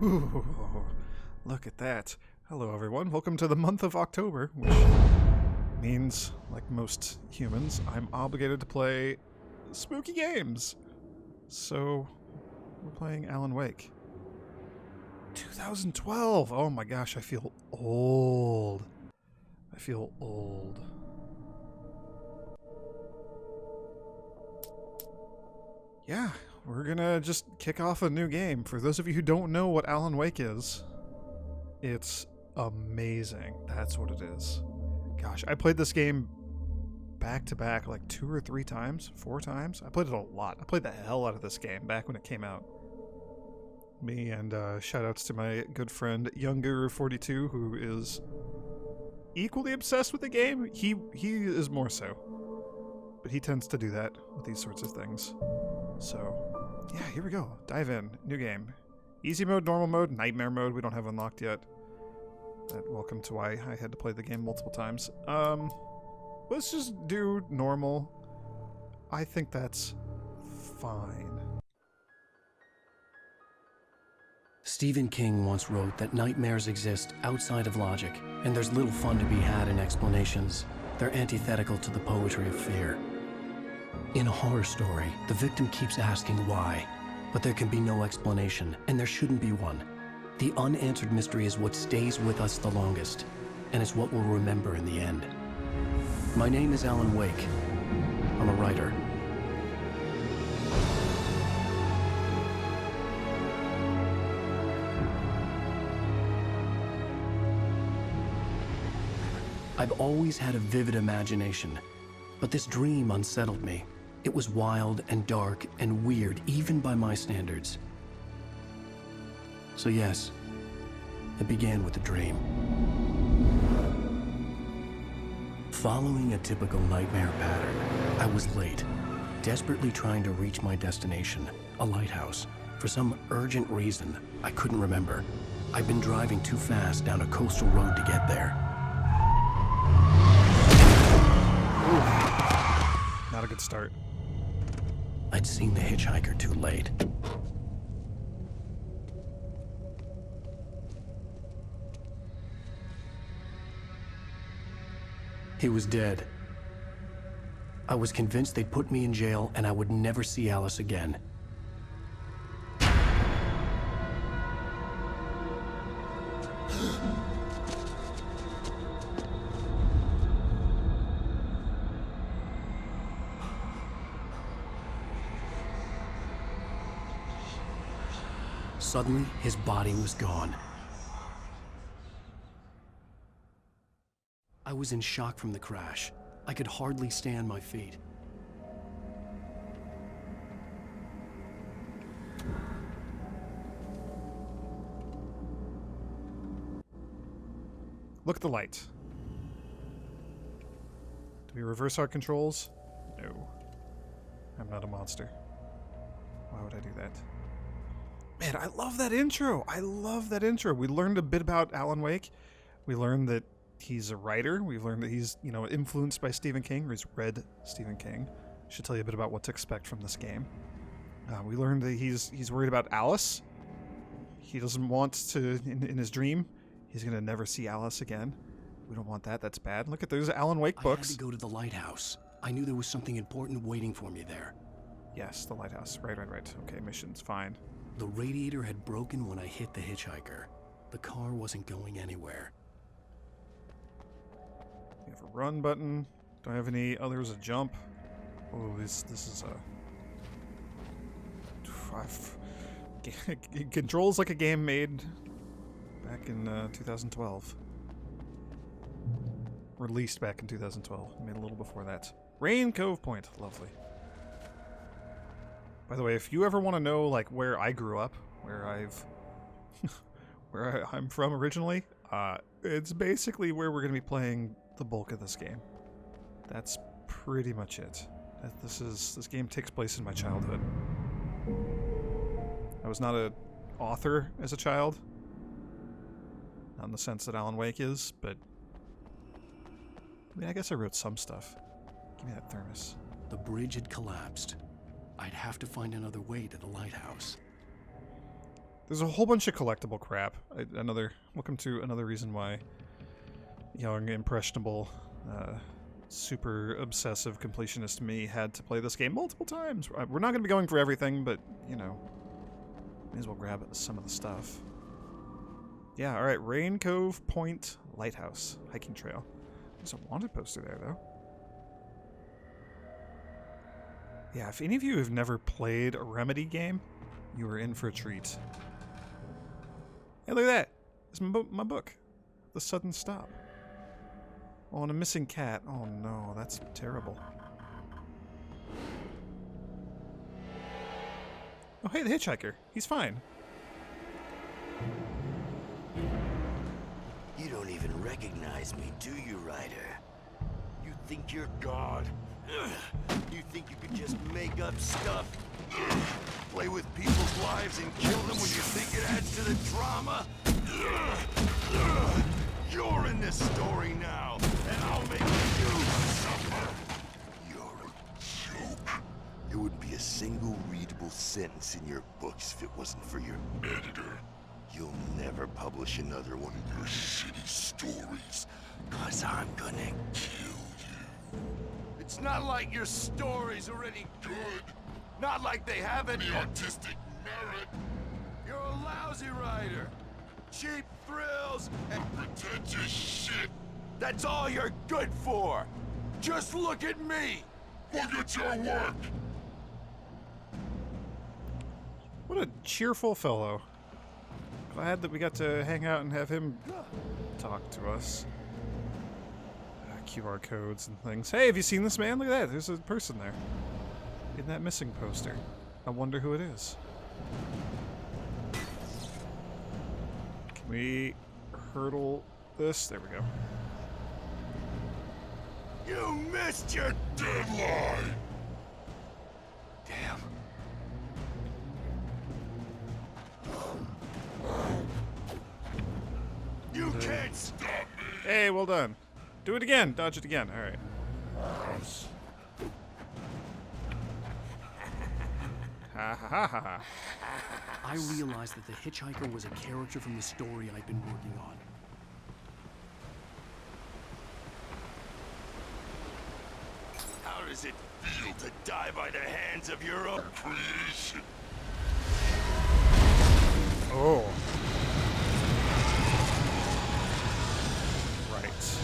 Ooh, look at that. Hello everyone, welcome to the month of October, which means, like most humans, I'm obligated to play spooky games. So, we're playing Alan Wake. 2012! Oh my gosh, I feel old. I feel old. Yeah, we're gonna just kick off a new game. For those of you who don't know what Alan Wake is, it's amazing. That's what it is. Gosh, I played this game back to back like 2 or 3 times, 4 times. I played it a lot. I played the hell out of this game back when it came out. Me and shout outs to my good friend YoungGuru42, who is equally obsessed with the game. He is more so, but he tends to do that with these sorts of things. So, yeah, here we go. Dive in. New game. Easy mode, normal mode, nightmare mode. We don't have unlocked yet. Welcome to why I had to play the game multiple times. Let's just do normal. I think that's fine. Stephen King once wrote that nightmares exist outside of logic, and there's little fun to be had in explanations. They're antithetical to the poetry of fear. In a horror story, the victim keeps asking why, but there can be no explanation, and there shouldn't be one. The unanswered mystery is what stays with us the longest, and it's what we'll remember in the end. My name is Alan Wake. I'm a writer. I've always had a vivid imagination, but this dream unsettled me. It was wild and dark and weird, even by my standards. So yes, it began with a dream. Following a typical nightmare pattern, I was late, desperately trying to reach my destination, a lighthouse. For some urgent reason, I couldn't remember. I'd been driving too fast down a coastal road to get there. Oof. Not a good start. I'd seen the hitchhiker too late. He was dead. I was convinced they'd put me in jail and I would never see Alice again. Suddenly, his body was gone. I was in shock from the crash. I could hardly stand my feet. Look at the light. Do we reverse our controls? No. I'm not a monster. Why would I do that? Man, I love that intro. I love that intro. We learned a bit about Alan Wake. We learned that he's a writer. We've learned that he's, influenced by Stephen King, or he's read Stephen King. Should tell you a bit about what to expect from this game. We learned that he's worried about Alice. He doesn't want to, in his dream, he's going to never see Alice again. We don't want that. That's bad. Look at those Alan Wake books. I had to go to the lighthouse. I knew there was something important waiting for me there. Yes, the lighthouse. Right. Okay, missions. Fine. The radiator had broken when I hit the hitchhiker. The car wasn't going anywhere. We have a run button. Do I have any others? A jump. Oh, this is a... It controls like a game made back in 2012. Released back in 2012. Made a little before that. Rain Cove Point. Lovely. By the way, if you ever want to know like where I grew up, where I'm from originally, it's basically where we're going to be playing the bulk of this game. That's pretty much it. This game takes place in my childhood. I was not an author as a child, not in the sense that Alan Wake is, but I guess I wrote some stuff. Give me that thermos. The bridge had collapsed. I'd have to find another way to the lighthouse. There's a whole bunch of collectible crap. Welcome to another reason why young, impressionable, super obsessive completionist me had to play this game multiple times. We're not going to be going for everything, but, you know, may as well grab some of the stuff. Yeah, alright, Rain Cove Point Lighthouse hiking trail. There's a wanted poster there, though. Yeah, if any of you have never played a Remedy game, you are in for a treat. Hey, look at that! It's my book. The Sudden Stop. Oh, and a missing cat. Oh no, that's terrible. Oh hey, the hitchhiker. He's fine. You don't even recognize me, do you, Ryder? You think you're God? You think you can just make up stuff? Play with people's lives and kill them when you think it adds to the drama? You're in this story now, and I'll make you suffer. You're a joke. There wouldn't be a single readable sentence in your books if it wasn't for your editor. You'll never publish another one of your shitty stories, 'cause I'm gonna kill you. It's not like your stories are any good. Not like they have any artistic merit. You're a lousy writer. Cheap thrills and pretentious shit. That's all you're good for. Just look at me. Look at your work. What a cheerful fellow. Glad that we got to hang out and have him talk to us. QR codes and things. Hey, have you seen this man? Look at that. There's a person there. In that missing poster. I wonder who it is. Can we hurdle this? There we go. You missed your deadline. Damn. You can't stop me. Hey, well done. Do it again. Dodge it again. All right. Ha ha ha ha ha. I realized that the hitchhiker was a character from the story I'd been working on. How does it feel to die by the hands of your own creation? Oh. Right.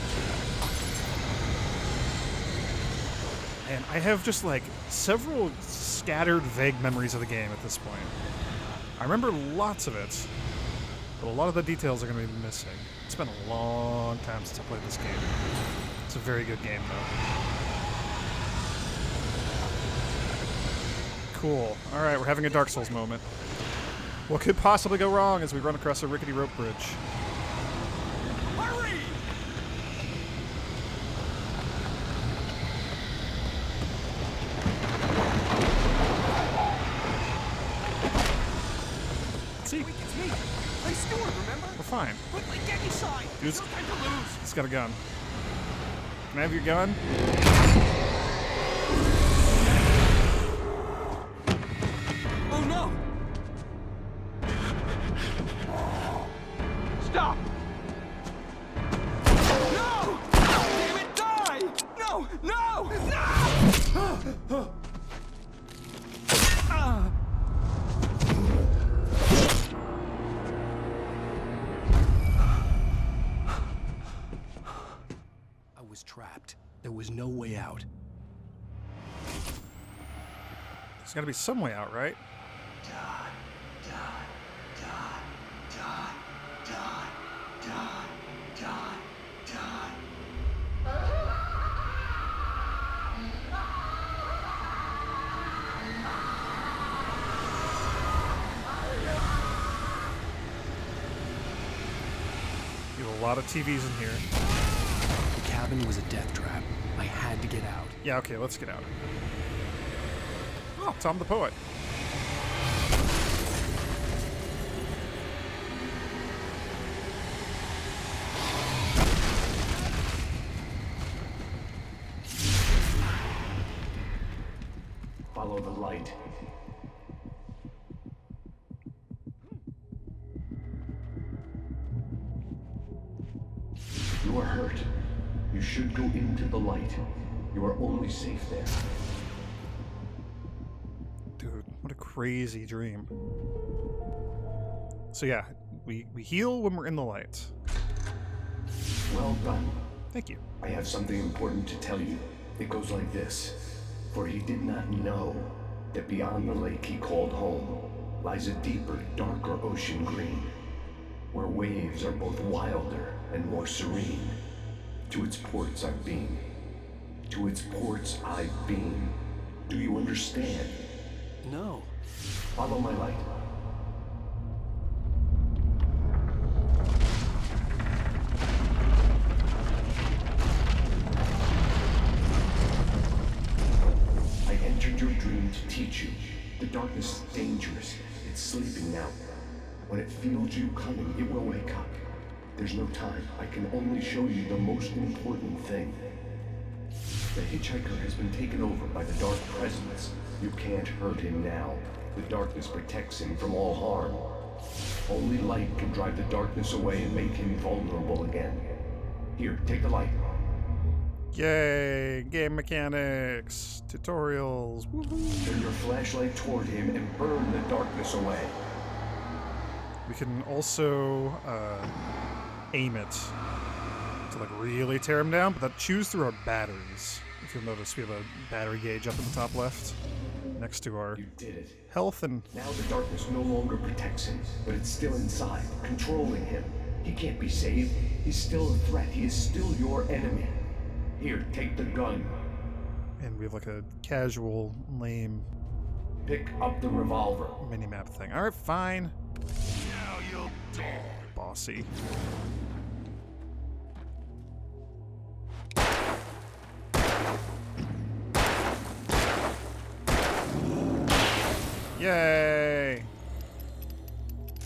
And I have just like several scattered vague memories of the game at this point. I remember lots of it, but a lot of the details are going to be missing. It's been a long time since I played this game. It's a very good game, though. Cool. Alright, we're having a Dark Souls moment. What could possibly go wrong as we run across a rickety rope bridge? Hurry! See? Wait, it's me. Play Stewart, remember? We're fine. Quickly, get inside. Dude's, No time to lose. he's got a gun. Can I have your gun? Oh no! Stop! No! Damn it, die! No! No! No! I was trapped. There was no way out. There's got to be some way out, right? You have a lot of TVs in here. The cabin was a death trap. I had to get out. Yeah, okay, let's get out. Oh, Tom the Poet. Follow the light. You are hurt. You should go into the light. You are only safe there. Dude, what a crazy dream. So yeah, we heal when we're in the light. Well done. Thank you. I have something important to tell you. It goes like this. For he did not know that beyond the lake he called home lies a deeper, darker ocean green, where waves are both wilder and more serene. To its ports I've been. To its ports I've been. Do you understand? No. Follow my light. I entered your dream to teach you. The darkness is dangerous. It's sleeping now. When it feels you coming, it will wake up. There's no time. I can only show you the most important thing. The hitchhiker has been taken over by the dark presence. You can't hurt him now. The darkness protects him from all harm. Only light can drive the darkness away and make him vulnerable again. Here, take the light. Yay! Game mechanics, tutorials. Woohoo! Turn your flashlight toward him and burn the darkness away. We can also aim it to like really tear him down, but that chews through our batteries. If you'll notice, we have a battery gauge up in the top left, next to our You did it. health and. Now the darkness no longer protects him, but it's still inside, controlling him. He can't be saved. He's still a threat. He is still your enemy. Here, take the gun. And we have like a casual, lame Pick up the revolver. mini-map thing. Alright, fine. Now you'll die. Bossy. Yay!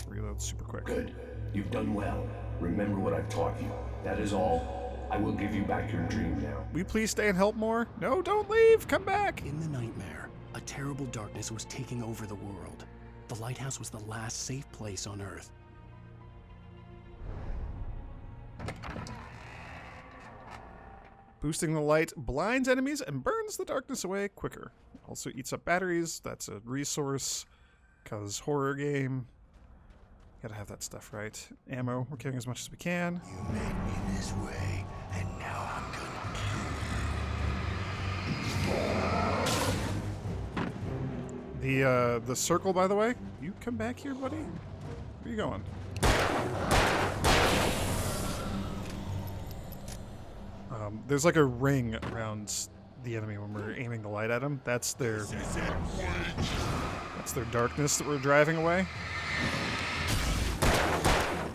Reload super quick. Good. You've done well. Remember what I've taught you. That is all. I will give you back your dream now. Will you please stay and help more? No, don't leave! Come back! In the nightmare, a terrible darkness was taking over the world. The lighthouse was the last safe place on Earth. Boosting the light blinds enemies and burns the darkness away quicker. Also eats up batteries. That's a resource. Cause horror game. Gotta have that stuff, right? Ammo. We're getting as much as we can. You made me this way, and now I'm gonna The circle, by the way. You come back here, buddy? Where are you going? There's like a ring around the enemy when we're aiming the light at them. That's their darkness that we're driving away.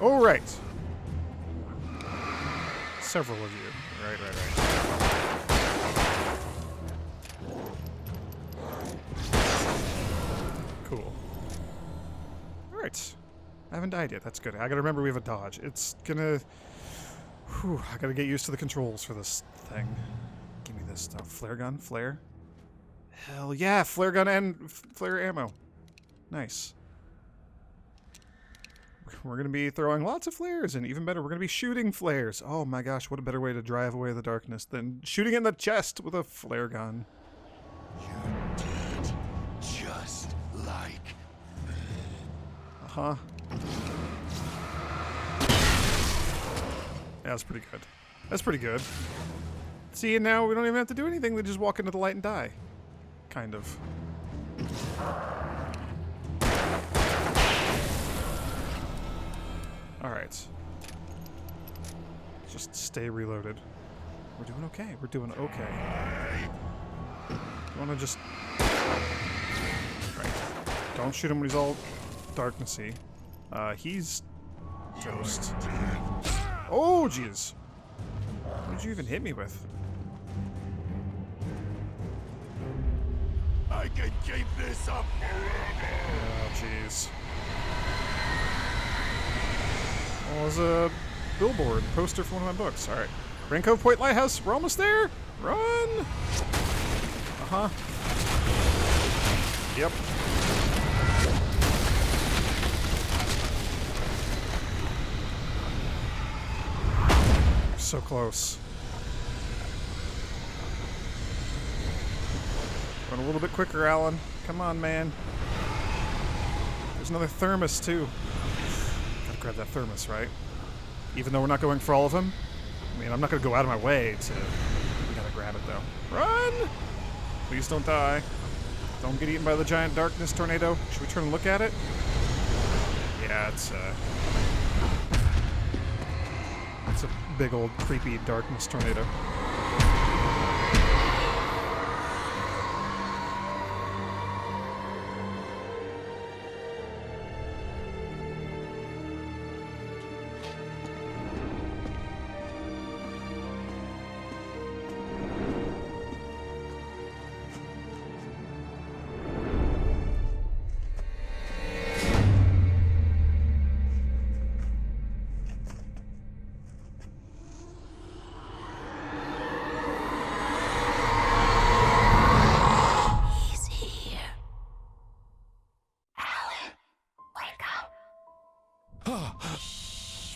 Oh, right. Several of you. Right. Cool. Alright. I haven't died yet. That's good. I gotta remember we have a dodge. It's gonna... Whew, I gotta get used to the controls for this thing. Give me this stuff. Flare gun? Flare? Hell yeah! Flare gun and flare ammo. Nice. We're gonna be throwing lots of flares, and even better, we're gonna be shooting flares. Oh my gosh, what a better way to drive away the darkness than shooting in the chest with a flare gun. You did just like Uh-huh. Yeah, that's pretty good. That's pretty good. See, and now we don't even have to do anything. We just walk into the light and die. Kind of. Alright. Just stay reloaded. We're doing okay. We're doing okay. You wanna just... Right. Don't shoot him when he's all darknessy. He's... toast. Oh, jeez. What did you even hit me with? I can keep this up forever. Oh, jeez. Well, there's a billboard poster for one of my books. All right. Grand Cove Point Lighthouse. We're almost there. Run! Uh-huh. Yep. So close. Run a little bit quicker, Alan. Come on, man. There's another thermos, too. Gotta grab that thermos, right? Even though we're not going for all of them. I mean, I'm not gonna go out of my way to... We gotta grab it, though. Run! Please don't die. Don't get eaten by the giant darkness tornado. Should we turn and look at it? Yeah, it's a big old creepy darkness tornado.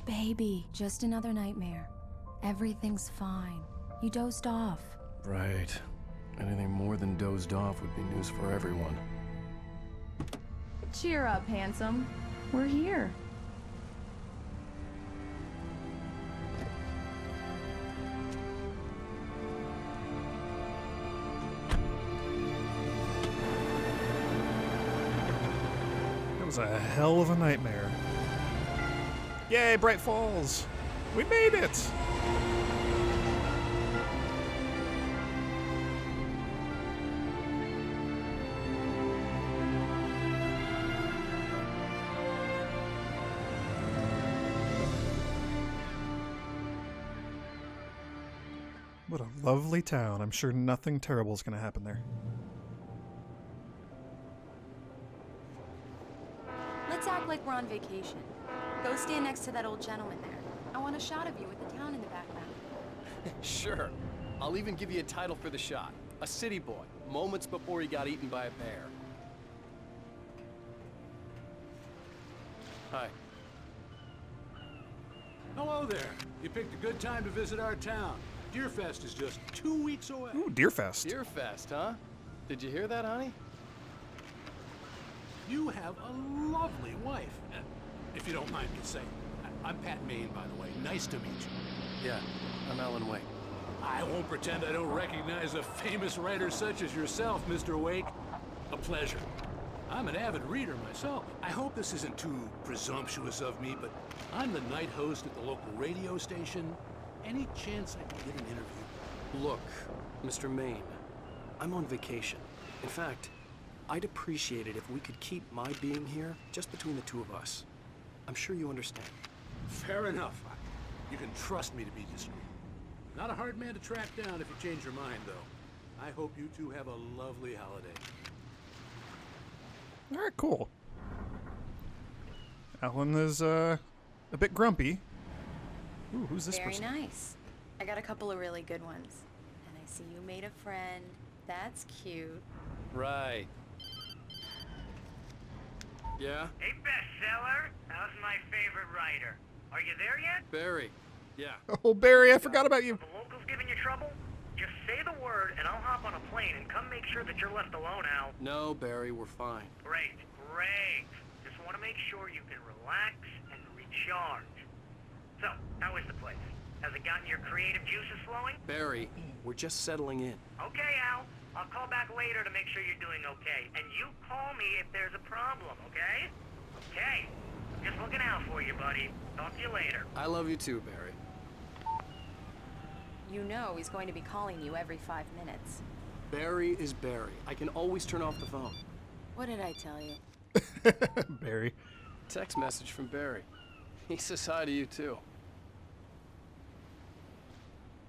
Baby, just another nightmare. Everything's fine. You dozed off. Right. Anything more than dozed off would be news for everyone. Cheer up, handsome. We're here. It was a hell of a nightmare. Yay, Bright Falls! We made it! What a lovely town. I'm sure nothing terrible is going to happen there. Let's act like we're on vacation. Go stand next to that old gentleman there. I want a shot of you with the town in the background. Sure. I'll even give you a title for the shot. A city boy, moments before he got eaten by a bear. Hi. Hello there. You picked a good time to visit our town. Deerfest is just 2 weeks away. Ooh, Deerfest. Deerfest, huh? Did you hear that, honey? You have a lovely wife. If you don't mind me saying. I'm Pat Maine, by the way. Nice to meet you. Yeah, I'm Alan Wake. I won't pretend I don't recognize a famous writer such as yourself, Mr. Wake. A pleasure. I'm an avid reader myself. I hope this isn't too presumptuous of me, but I'm the night host at the local radio station. Any chance I can get an interview? Look, Mr. Maine, I'm on vacation. In fact, I'd appreciate it if we could keep my being here just between the two of us. I'm sure you understand. Fair enough. You can trust me to be discreet. Not a hard man to track down if you change your mind, though. I hope you two have a lovely holiday. All right, cool. Alan is a bit grumpy. Ooh, who's this Very person? nice. I got a couple of really good ones. And I see you made a friend. That's cute. Right. Yeah? Hey, bestseller. How's my favorite writer? Are you there yet? Barry. Yeah. Oh, Barry, I forgot about you. Are the locals giving you trouble? Just say the word, and I'll hop on a plane and come make sure that you're left alone, Al. No, Barry, we're fine. Great, great. Just want to make sure you can relax and recharge. So, how is the place? Has it gotten your creative juices flowing? Barry, we're just settling in. Okay, Al. I'll call back later to make sure you're doing okay. And you call me if there's a problem, okay? Okay. Just looking out for you, buddy. Talk to you later. I love you too, Barry. You know he's going to be calling you every 5 minutes. Barry is Barry. I can always turn off the phone. What did I tell you? Barry. Text message from Barry. He says hi to you too.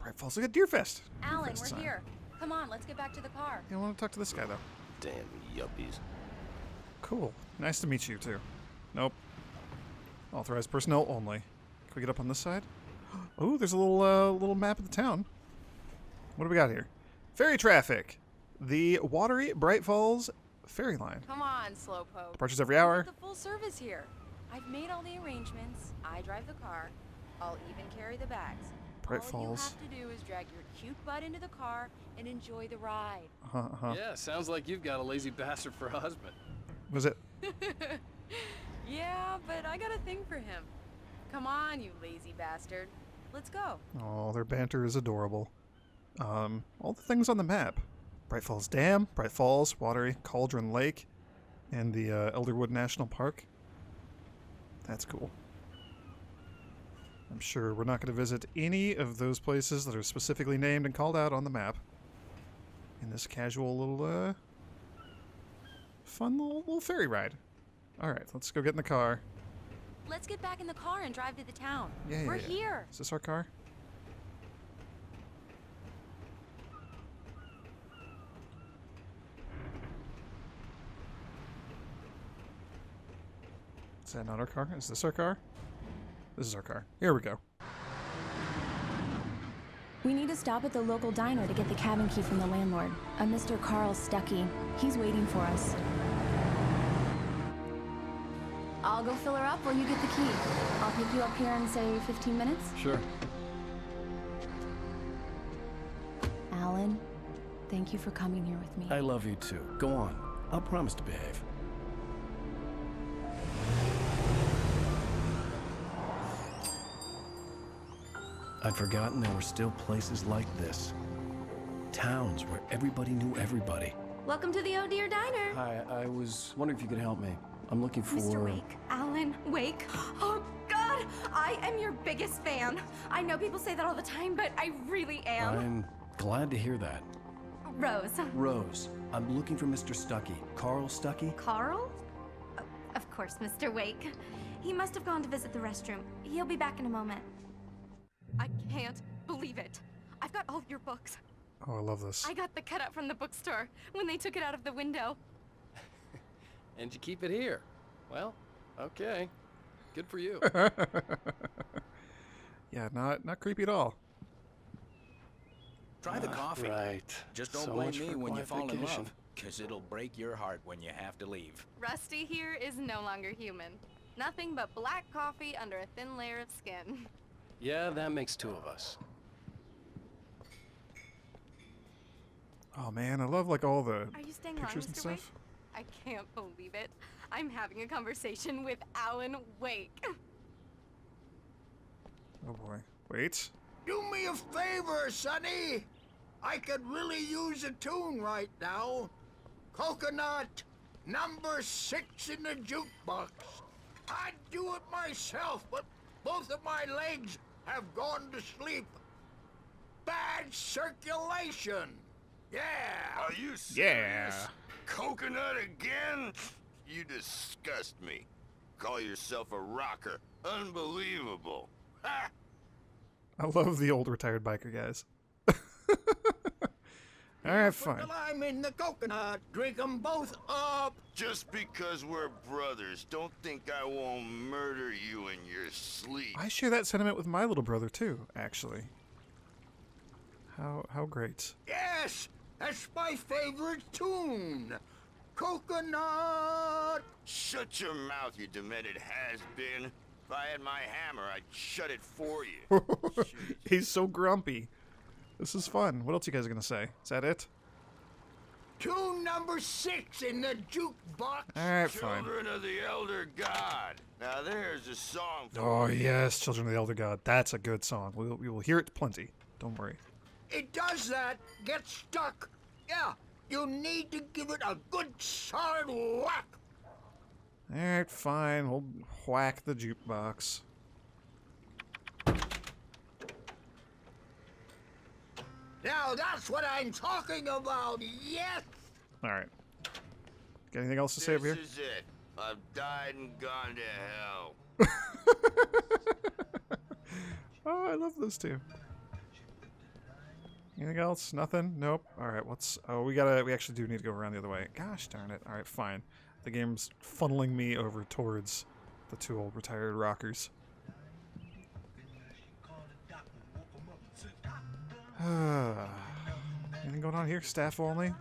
Bright Falls, look at Deerfest. Alan, Deerfest we're time. here. Come on, let's get back to the car. I want to talk to this guy, though. Damn yuppies. Cool. Nice to meet you, too. Nope. Authorized personnel only. Can we get up on this side? Oh, there's a little map of the town. What do we got here? Ferry traffic. The watery Bright Falls ferry line. Come on, slowpoke. Departures every hour. Get the full service here. I've made all the arrangements. I drive the car. I'll even carry the bags. Bright All Falls. you have to do is drag your cute butt into the car and enjoy the ride. Yeah, sounds like you've got a lazy bastard for a husband. Was it? Yeah, but I got a thing for him. Come on, you lazy bastard. Let's go. Oh, their banter is adorable. All the things on the map. Bright Falls Dam, Bright Falls, Watery Cauldron Lake, and the Elderwood National Park. That's cool. I'm sure we're not going to visit any of those places that are specifically named and called out on the map in this casual little, fun little ferry ride. Alright, let's go get in the car. Let's get back in the car and drive to the town. Yeah, We're yeah. here. Is this our car? Is that not our car? Is this our car? This is our car. Here we go. We need to stop at the local diner to get the cabin key from the landlord, a Mr. Carl Stuckey. He's waiting for us. I'll go fill her up while you get the key. I'll pick you up here in, say, 15 minutes. Sure. Alan, thank you for coming here with me. I love you too. Go on. I'll promise to behave. I'd forgotten there were still places like this. Towns where everybody knew everybody. Welcome to the Oh Dear Diner. Hi, I was wondering if you could help me. I'm looking for... Mr. Wake. Alan Wake. Oh, God! I am your biggest fan. I know people say that all the time, but I really am. I'm glad to hear that. Rose. Rose, I'm looking for Mr. Stuckey. Carl Stuckey? Carl? Oh, of course, Mr. Wake. He must have gone to visit the restroom. He'll be back in a moment. I can't believe it. I've got all your books. Oh, I love this. I got the cutout from the bookstore when they took it out of the window. And you keep it here. Well, okay. Good for you. Yeah, not creepy at all. Try the coffee. Right. Just don't So blame much me for when you quiet fall in vacation. love, because it'll break your heart when you have to leave. Rusty here is no longer human. Nothing but black coffee under a thin layer of skin. Yeah, that makes two of us. Oh man, I love like all the Are you staying long, pictures and Mr. Wake? stuff. I can't believe it. I'm having a conversation with Alan Wake. Oh boy. Wait. Do me a favor, Sonny. I could really use a tune right now. Coconut, number 6 in the jukebox. I'd do it myself, but both of my legs have gone to sleep. Bad circulation. Yeah. Are you serious? Yeah. Coconut again? You disgust me. Call yourself a rocker. Unbelievable. Ha! I love the old retired biker guys. Alright, Put fine. the lime in the coconut. Drink them both up. Just because we're brothers, don't think I won't murder you in your sleep. I share that sentiment with my little brother too, actually. How great. Yes, that's my favorite tune. Coconut. Shut your mouth, you demented has-been. If I had my hammer, I'd shut it for you. He's so grumpy. This is fun. What else you guys are gonna say? Is that it? Tune number 6 in the jukebox. Alright, fine. Children of the Elder God. Now there's a song for Oh yes, Children of the Elder God. That's a good song. We will hear it plenty. Don't worry. It does that. Get stuck. Yeah, you need to give it a good solid whack. Alright, fine. We'll whack the jukebox. Now that's what I'm talking about. Yes. Alright. Got anything else to say over here? This is it. I've died and gone to hell. Oh, I love those two. Anything else? Nothing? Nope. Alright, what's... Oh, we actually do need to go around the other way. Gosh darn it. Alright, fine. The game's funneling me over towards the two old retired rockers. Anything going on here? Staff only?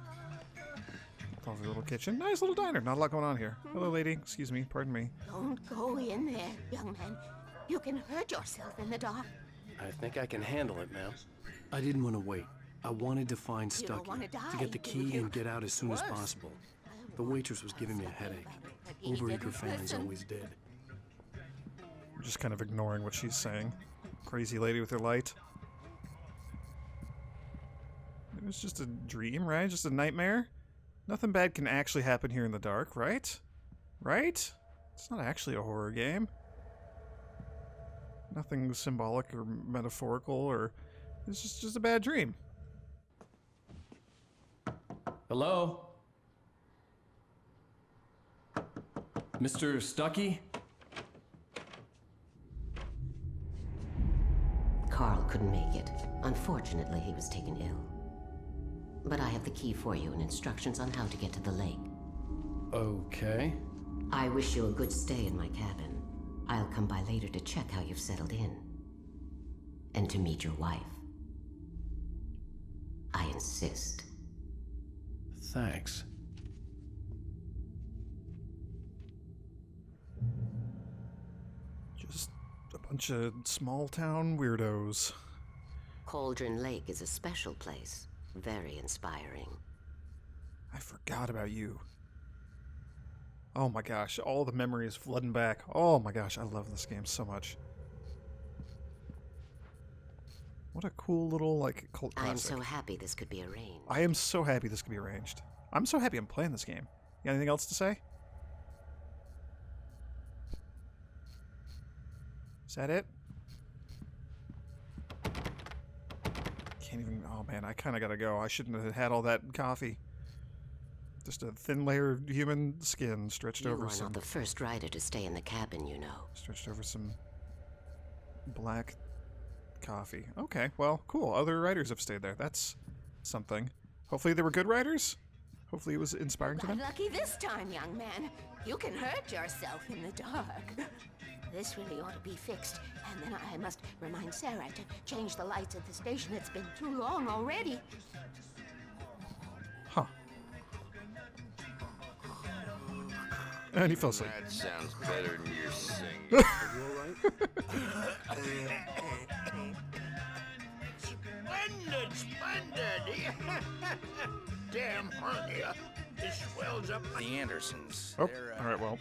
Lovely little kitchen. Nice little diner. Not a lot going on here. Hello, lady. Excuse me. Pardon me. Don't go in there, young man. You can hurt yourself in the dark. I think I can handle it, ma'am. I didn't want to wait. I wanted to find You don't Stucky, wanna to die, get the do key you? and get out as soon as Worse. possible. The waitress was giving me a headache. He Overeager didn't fans listen. always did. I'm just kind of ignoring what she's saying. Crazy lady with her light. It was just a dream, right? Just a nightmare? Nothing bad can actually happen here in the dark, right? Right? It's not actually a horror game. Nothing symbolic or metaphorical, or it's just a bad dream. Hello? Mr. Stucky? Carl couldn't make it. Unfortunately, he was taken ill. But I have the key for you and instructions on how to get to the lake. Okay. I wish you a good stay in my cabin. I'll come by later to check how you've settled in. And to meet your wife. I insist. Thanks. Just a bunch of small-town weirdos. Cauldron Lake is a special place. Very inspiring. I forgot about you. Oh my gosh, all the memories flooding back. Oh my gosh, I love this game so much. What a cool little, like, cult classic. I'm so happy this could be arranged. I am so happy this could be arranged. I'm so happy I'm playing this game. You got anything else to say? Is that it? Can't even... Oh man, I kind of gotta go. I shouldn't have had all that coffee. Just a thin layer of human skin stretched You over are some... not the first rider to stay in the cabin, you know. Stretched over some black coffee. Okay, well, cool. Other writers have stayed there. That's something. Hopefully they were good writers. Hopefully it was inspiring to them. Lucky this time, young man. You can hurt yourself in the dark. This really ought to be fixed. And then I must remind Sarah to change the lights at the station. It's been too long already. Huh. And he fell asleep. That sounds better than your singing. You alright? Splendid! Damn hernia. This swells up my... The Andersons. Oh, They're, alright, well.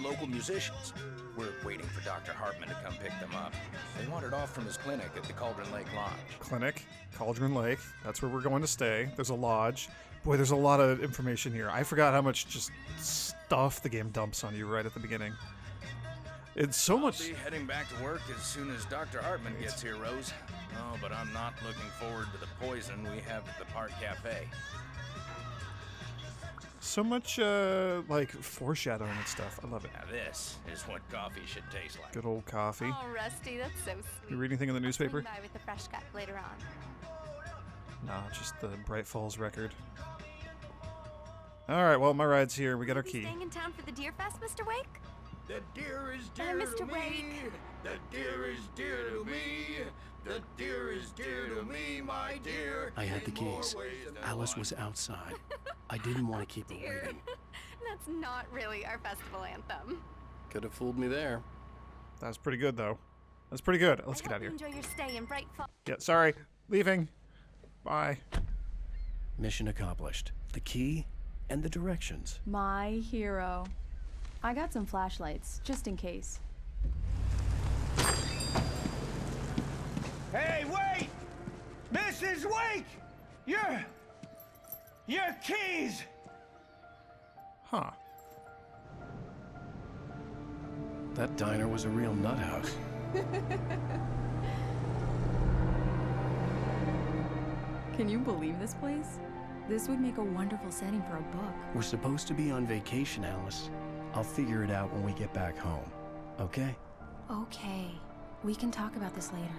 local musicians. We're waiting for Dr. Hartman to come pick them up. They wandered off from his clinic at the Cauldron Lake Lodge. Clinic, Cauldron Lake. That's where we're going to stay. There's a lodge. Boy, there's a lot of information here. I forgot how much just stuff the game dumps on you right at the beginning. It's so much... I'll be heading back to work as soon as Dr. Hartman gets here, Rose. Oh, but I'm not looking forward to the poison we have at the Park Cafe. So much, like, foreshadowing and stuff. I love it. Now this is what coffee should taste like. Good old coffee. Oh, Rusty, that's so sweet. You read anything in the newspaper? Swing by with the fresh cut later on. Nah, just the Bright Falls record. Alright, well, my ride's here. We got our key. Staying in town for the Deer Fest, Mr. Wake? The deer is dear Mr. to me. Wake. The deer is dear to me. The deer is dear to me, my dear. I had the in more keys. ways than Alice one. was outside. I didn't want to keep her waiting. That's not really our festival anthem. Could have fooled me there. That was pretty good, though. That's pretty good. Let's get out of here. Enjoy your stay in Bright Falls. Yeah, sorry. Leaving. Bye. Mission accomplished. The key and the directions. My hero. I got some flashlights, just in case. Hey, wait! Mrs. Wake! Your keys! Huh. That diner was a real nut house. Can you believe this place? This would make a wonderful setting for a book. We're supposed to be on vacation, Alice. I'll figure it out when we get back home. Okay? Okay. We can talk about this later.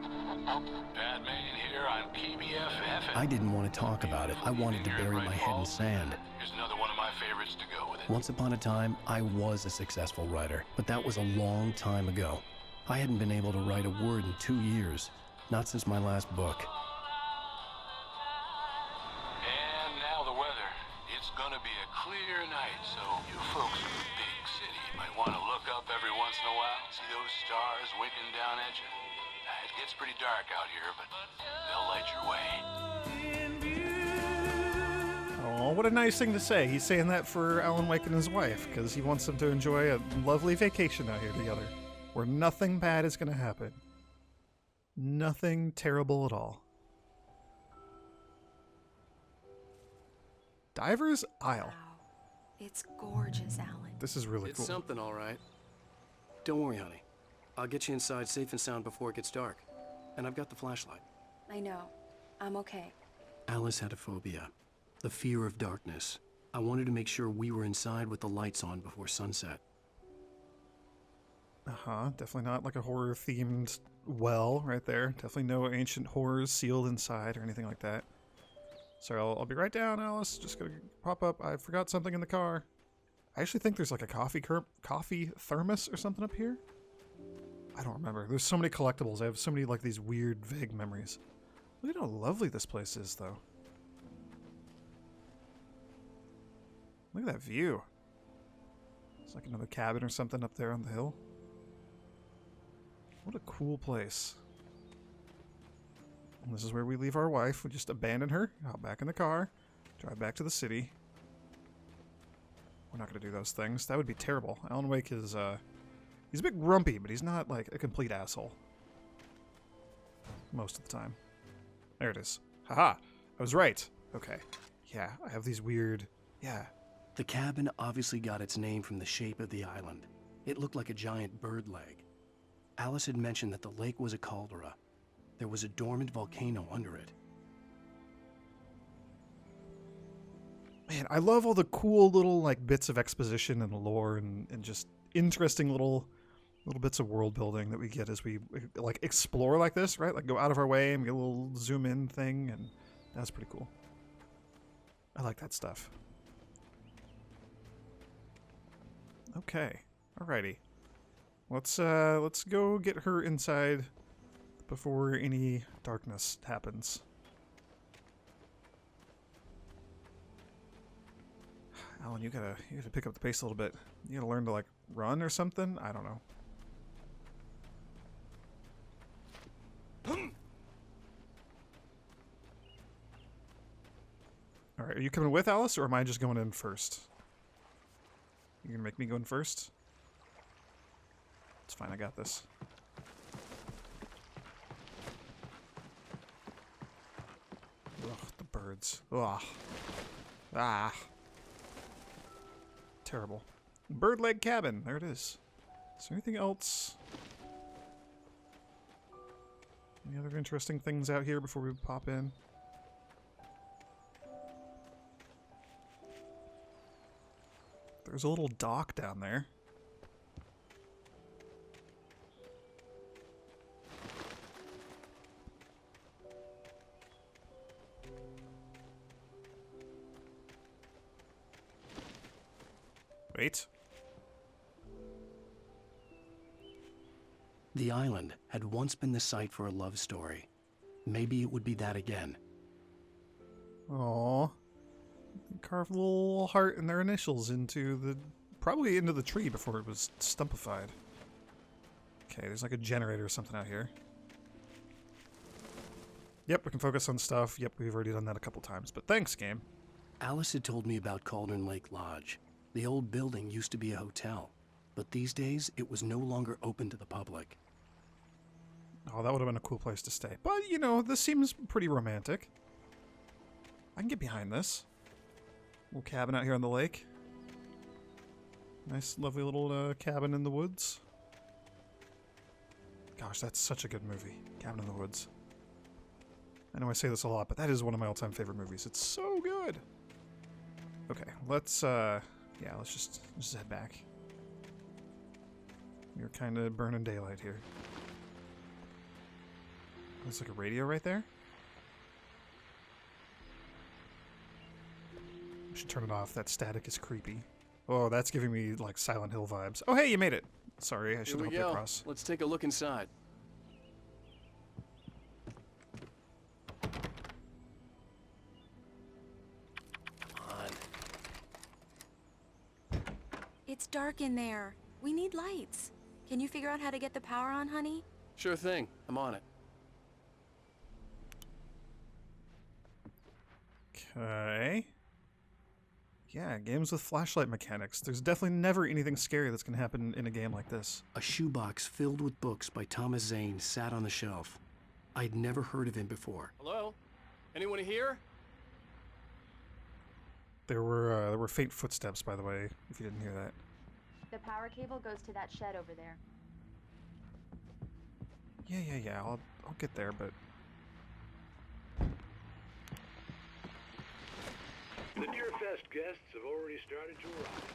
Batman here on PBFF. I didn't want to talk about it. I wanted to bury my head in sand. Here's another one of my favorites to go with it. Once upon a time, I was a successful writer, but that was a long time ago. I hadn't been able to write a word in 2 years. Not since my last book. And now the weather. It's gonna be a clear night, so you folks in the big city might want to look up every once in a while, see those stars winking down at you. That's It gets pretty dark out here, but they'll light your way. Oh, what a nice thing to say. He's saying that for Alan Wake and his wife, because he wants them to enjoy a lovely vacation out here together, where nothing bad is going to happen. Nothing terrible at all. Diver's Isle. Wow. It's gorgeous, Alan. This is really cool. It's something, all right. Don't worry, honey. I'll get you inside safe and sound before it gets dark. And I've got the flashlight. I know. I'm okay. Alice had a phobia. The fear of darkness. I wanted to make sure we were inside with the lights on before sunset. Uh-huh. Definitely not like a horror-themed well right there. Definitely no ancient horrors sealed inside or anything like that. Sorry, I'll be right down, Alice. Just gonna pop up. I forgot something in the car. I actually think there's like a coffee thermos or something up here. I don't remember. There's so many collectibles. I have so many like these weird, vague memories. Look at how lovely this place is, though. Look at that view. It's like another cabin or something up there on the hill. What a cool place. And this is where we leave our wife. We just abandon her, hop back in the car, drive back to the city. We're not going to do those things. That would be terrible. Alan Wake is, he's a bit grumpy, but he's not, like, a complete asshole. Most of the time. There it is. Haha! I was right. Okay. Yeah, I have these weird... Yeah. The cabin obviously got its name from the shape of the island. It looked like a giant bird leg. Alice had mentioned that the lake was a caldera. There was a dormant volcano under it. Man, I love all the cool little like bits of exposition and lore and just interesting little bits of world building that we get as we like explore like this, right? Like go out of our way and get a little zoom in thing, and that's pretty cool. I like that stuff. Okay. Alrighty. Let's go get her inside before any darkness happens. Alan, you gotta pick up the pace a little bit. You gotta learn to like run or something? I don't know. Alright, are you coming with Alice, or am I just going in first? You gonna make me go in first? It's fine, I got this. Ugh, the birds. Ugh. Ah. Terrible. Bird leg cabin. There it is. Is there anything else? Any other interesting things out here before we pop in? There's a little dock down there. Wait. The island had once been the site for a love story. Maybe it would be that again. Aww. Carved a little heart and their initials into the... probably into the tree before it was stumpified. Okay, there's like a generator or something out here. Yep, we can focus on stuff. Yep, we've already done that a couple times, but thanks, game. Alice had told me about Cauldron Lake Lodge. The old building used to be a hotel, but these days it was no longer open to the public. Oh, that would have been a cool place to stay. But, you know, this seems pretty romantic. I can get behind this. Little cabin out here on the lake. Nice, lovely little cabin in the woods. Gosh, that's such a good movie. Cabin in the Woods. I know I say this a lot, but that is one of my all-time favorite movies. It's so good! Okay, let's, yeah, let's just head back. We're kind of burning daylight here. There's like a radio right there. I should turn it off. That static is creepy. Oh, that's giving me like Silent Hill vibes. Oh, hey, you made it. Sorry, I should have helped you across. Let's take a look inside. It's dark in there. We need lights. Can you figure out how to get the power on, honey? Sure thing. I'm on it. Okay. Yeah, games with flashlight mechanics. There's definitely never anything scary that's going to happen in a game like this. A shoebox filled with books by Thomas Zane sat on the shelf. I'd never heard of him before. Hello? Anyone here? There were faint footsteps, by the way, if you didn't hear that. The power cable goes to that shed over there. Yeah. I'll get there, but The Deerfest guests have already started to arrive.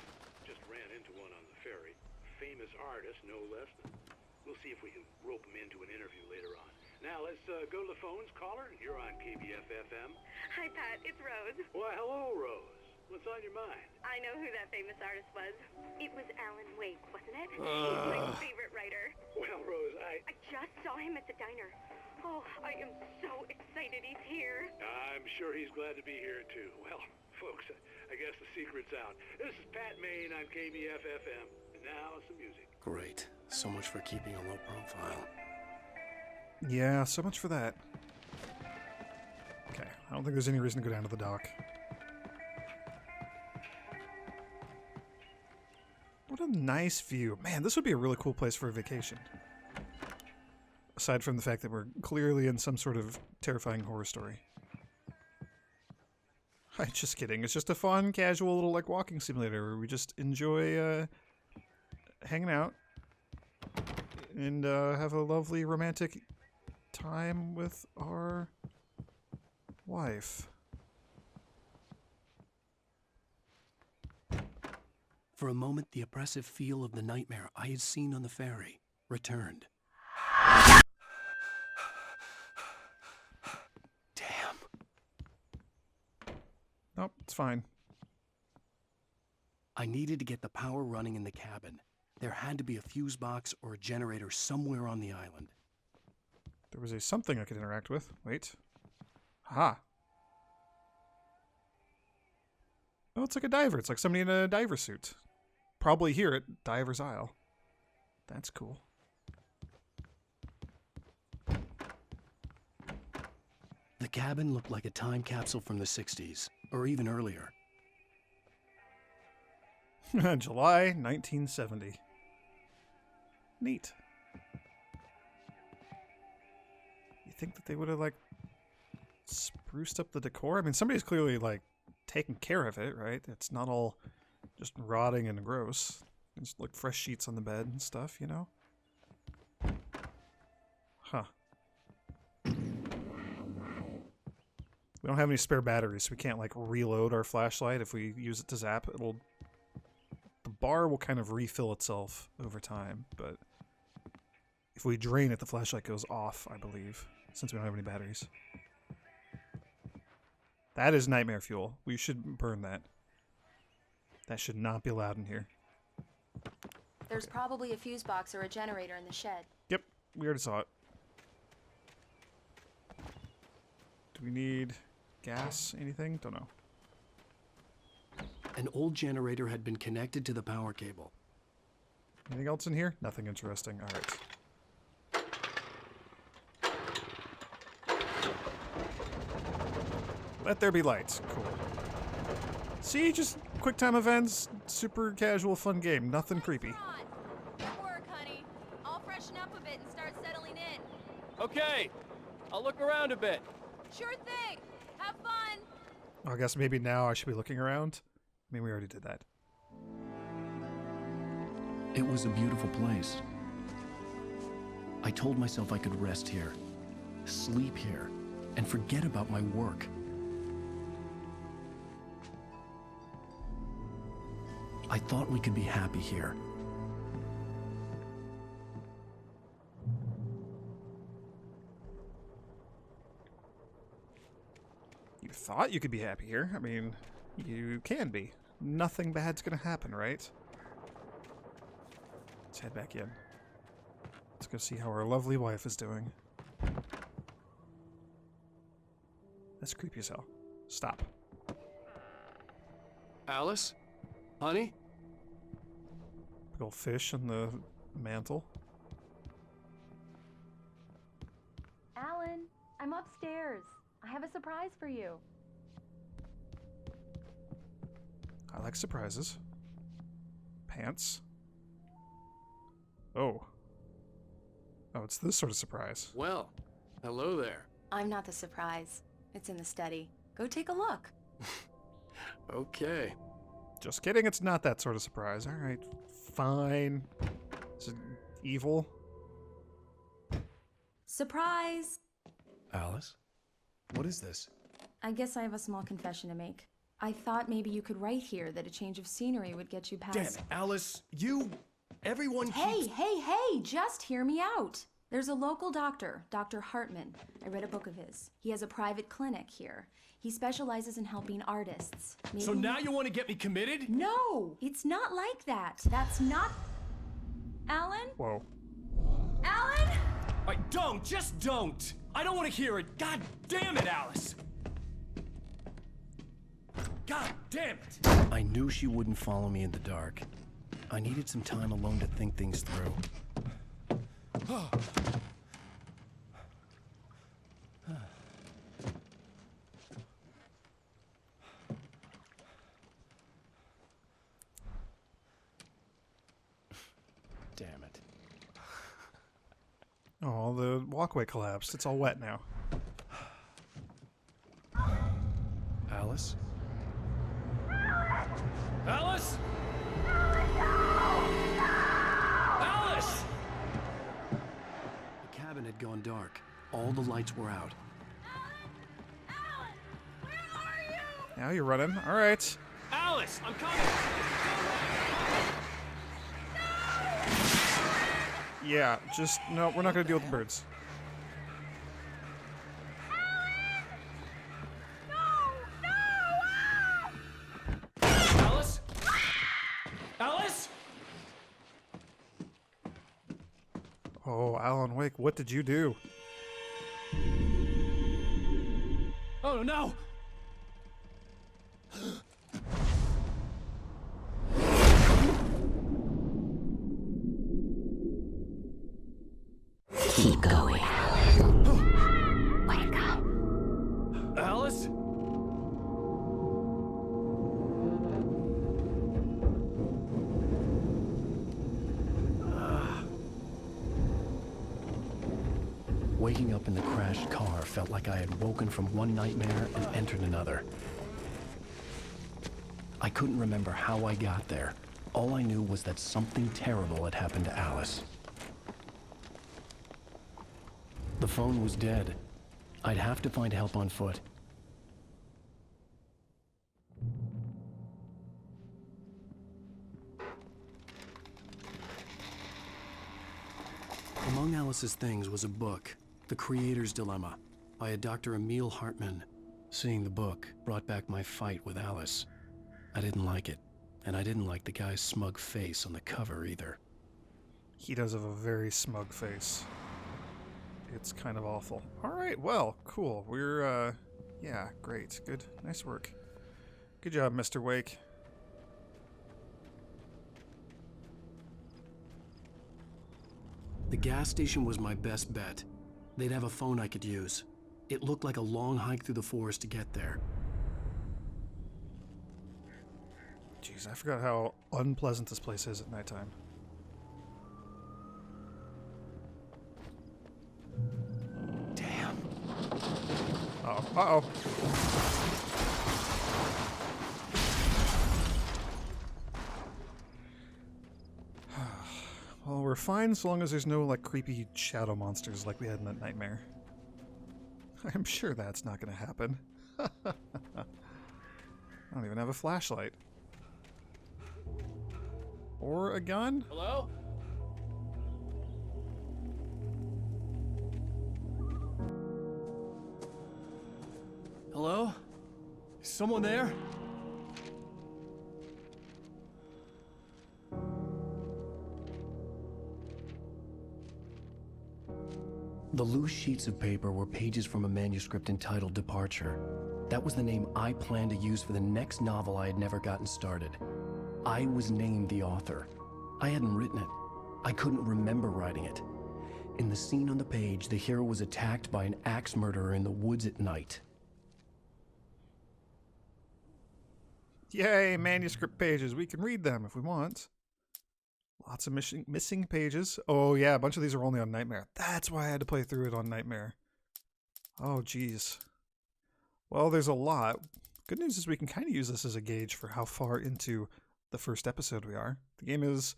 Just ran into one on the ferry. Famous artist, no less than. We'll see if we can rope him into an interview later on. Now let's go to the phones. Caller, you're on KBF-FM. Hi, Pat. It's Rose. Why, hello, Rose. What's on your mind? I know who that famous artist was. It was Alan Wake, wasn't it? He's my favorite writer. Well, Rose, I just saw him at the diner. Oh, I am so excited he's here. I'm sure he's glad to be here, too. Well, folks, I guess the secret's out. This is Pat Maine on KBF-FM. And now some music. Great. So much for keeping a low profile. yeah, so much for that. Okay, I don't think there's any reason to go down to the dock. What a nice view. Man, this would be a really cool place for a vacation. Aside from the fact that we're clearly in some sort of terrifying horror story. I'm just kidding. It's just a fun, casual little like walking simulator where we just enjoy hanging out and have a lovely romantic time with our wife. For a moment, the oppressive feel of the nightmare I had seen on the ferry returned. Damn. Nope, it's fine. I needed to get the power running in the cabin. There had to be a fuse box or a generator somewhere on the island. There was a something I could interact with. Wait. Aha. Oh, it's like a diver. It's like somebody in a diver suit. Probably here at Diver's Isle. That's cool. The cabin looked like a time capsule from the 60s, or even earlier. July 1970. Neat. You think that they would have, like, spruced up the decor? I mean, somebody's clearly, like, taking care of it, right? It's not all just rotting and gross. There's, like, fresh sheets on the bed and stuff, you know? Huh. We don't have any spare batteries, so we can't, like, reload our flashlight. If we use it to zap, it'll... The bar will kind of refill itself over time, but if we drain it, the flashlight goes off, I believe, since we don't have any batteries. That is nightmare fuel. We should burn that. That should not be allowed in here. There's probably a fuse box or a generator in the shed. Yep, we already saw it. Do we need gas? Anything? Don't know. An old generator had been connected to the power cable. Anything else in here? Nothing interesting. All right. Let there be lights. Cool. See, just quick time events, super casual, fun game. Nothing creepy. Good work, honey. I'll freshen up a bit and start settling in. Okay, I'll look around a bit. Sure thing. Have fun. I guess maybe now I should be looking around. I mean, we already did that. It was a beautiful place. I told myself I could rest here, sleep here, and forget about my work. I thought we could be happy here. You thought you could be happy here? I mean, you can be. Nothing bad's gonna happen, right? Let's head back in. Let's go see how our lovely wife is doing. That's creepy as hell. Stop. Alice? Honey? Big old fish on the mantle. Alan, I'm upstairs. I have a surprise for you. I like surprises. Pants. Oh. Oh, it's this sort of surprise. Well, hello there. I'm not the surprise. It's in the study. Go take a look. Okay. Just kidding, it's not that sort of surprise. Alright, fine. Is it evil? Surprise! Alice? What is this? I guess I have a small confession to make. I thought maybe you could write here that a change of scenery would get you past... Damn it, Alice, everyone keeps... Hey, just hear me out. There's a local doctor, Dr. Hartman. I read a book of his. He has a private clinic here. He specializes in helping artists. So now you want to get me committed? No, it's not like that. That's not... Alan? Whoa. Alan? Just don't! I don't want to hear it. God damn it, Alice! God damn it! I knew she wouldn't follow me in the dark. I needed some time alone to think things through. Damn it. Oh, the walkway collapsed. It's all wet now. Alice? Alice? Alice! The cabin had gone dark. All the lights were out. Now you're running. Alright. Alice, I'm coming! Yeah, just... No, we're not gonna deal with the birds. Alice? Alice? Oh, Alan Wake, what did you do? Oh no! Keep going. Wake up. Alice? Waking up in the crashed car felt like I had woken from one nightmare and entered another. I couldn't remember how I got there. All I knew was that something terrible had happened to Alice. The phone was dead. I'd have to find help on foot. Among Alice's things was a book, The Creator's Dilemma, by a Dr. Emil Hartman. Seeing the book brought back my fight with Alice. I didn't like it, and I didn't like the guy's smug face on the cover either. He does have a very smug face. It's kind of awful. Alright, well, cool. We're, yeah, great. Good. Nice work. Good job, Mr. Wake. The gas station was my best bet. They'd have a phone I could use. It looked like a long hike through the forest to get there. Jeez, I forgot how unpleasant this place is at nighttime. Damn. Uh-oh. Uh-oh. Well, we're fine so long as there's no, like, creepy shadow monsters like we had in that nightmare. I'm sure that's not gonna happen. I don't even have a flashlight. Or a gun? Hello? Hello? Is someone there? The loose sheets of paper were pages from a manuscript entitled Departure. That was the name I planned to use for the next novel I had never gotten started. I was named the author. I hadn't written it. I couldn't remember writing it. In the scene on the page, the hero was attacked by an axe murderer in the woods at night. Yay, manuscript pages. We can read them if we want. Lots of missing pages. Oh, yeah, a bunch of these are only on Nightmare. That's why I had to play through it on Nightmare. Oh, geez. Well, there's a lot. Good news is we can kind of use this as a gauge for how far into the first episode we are. The game is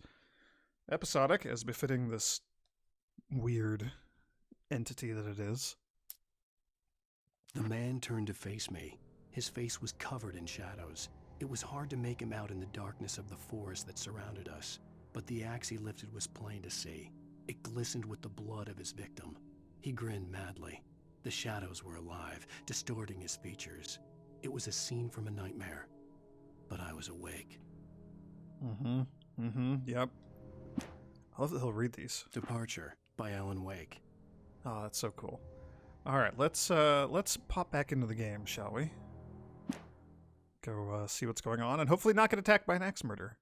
episodic, as befitting this weird entity that it is. The man turned to face me. His face was covered in shadows. It was hard to make him out in the darkness of the forest that surrounded us, but the axe he lifted was plain to see. It glistened with the blood of his victim. He grinned madly. The shadows were alive, distorting his features. It was a scene from a nightmare, but I was awake. Yep. I love that he'll read these. Departure by Alan Wake. Oh, that's so cool. All right, let's pop back into the game, shall we? Go see what's going on, and hopefully not get attacked by an axe murder.